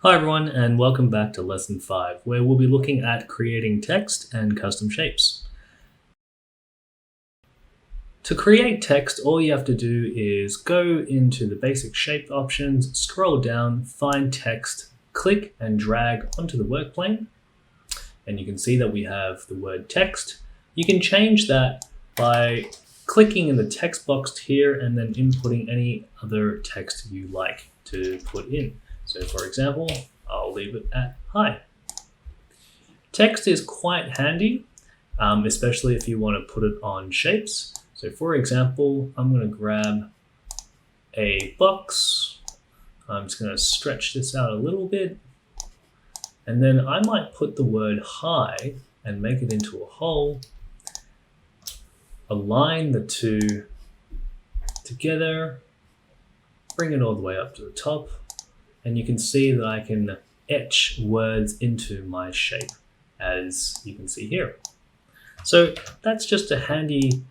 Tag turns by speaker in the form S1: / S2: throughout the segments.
S1: Hi everyone, and welcome back to Lesson 5, where we'll be looking at creating text and custom shapes. To create text, all you have to do is go into the basic shape options, scroll down, find text, click and drag onto the work plane, and you can see that we have the word text. You can change that by clicking in the text box here and then inputting any other text you like to put in. So for example, I'll leave it at hi. Text is quite handy, especially if you want to put it on shapes. So for example, I'm going to grab a box. I'm just going to stretch this out a little bit. And then I might put the word hi and make it into a hole. Align the two together. Bring it all the way up to the top. And you can see that I can etch words into my shape, as you can see here. So that's just a handy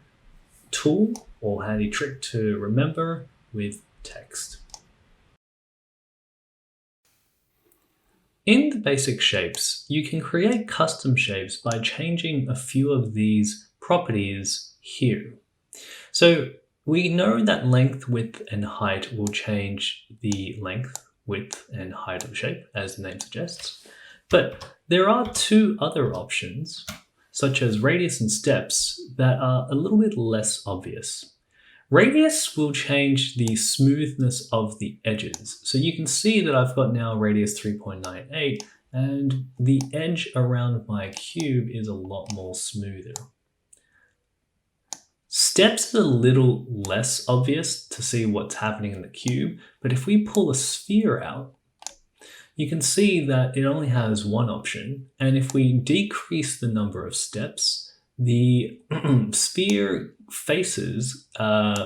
S1: tool or handy trick to remember with text. In the basic shapes, you can create custom shapes by changing a few of these properties here. So we know that length, width, and height will change the length, width, and height of shape, as the name suggests. But there are two other options, such as radius and steps, that are a little bit less obvious. Radius will change the smoothness of the edges. So you can see that I've got now radius 3.98, and the edge around my cube is a lot more smoother. Steps is a little less obvious to see what's happening in the cube, but if we pull a sphere out, you can see that it only has one option, and if we decrease the number of steps, the sphere faces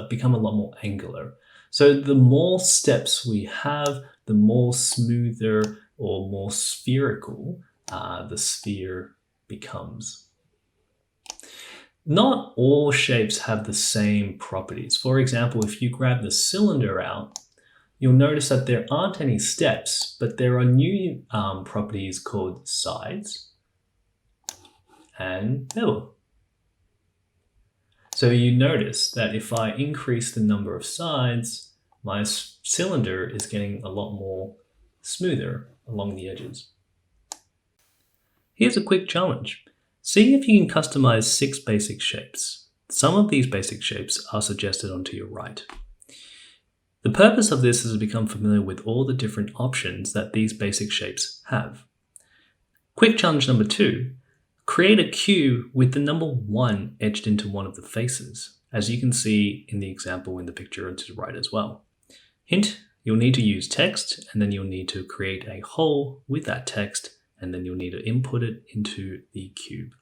S1: become a lot more angular. So the more steps we have, the more smoother or more spherical the sphere becomes. Not all shapes have the same properties. For example, if you grab the cylinder out, you'll notice that there aren't any steps, but there are new properties called sides and bevel. So you notice that if I increase the number of sides, my cylinder is getting a lot more smoother along the edges. Here's a quick challenge. See if you can customize 6 basic shapes. Some of these basic shapes are suggested onto your right. The purpose of this is to become familiar with all the different options that these basic shapes have. Quick challenge number 2, create a cube with the number 1 etched into one of the faces, as you can see in the example in the picture to the right as well. Hint, you'll need to use text, and then you'll need to create a hole with that text, and then you'll need to input it into the cube.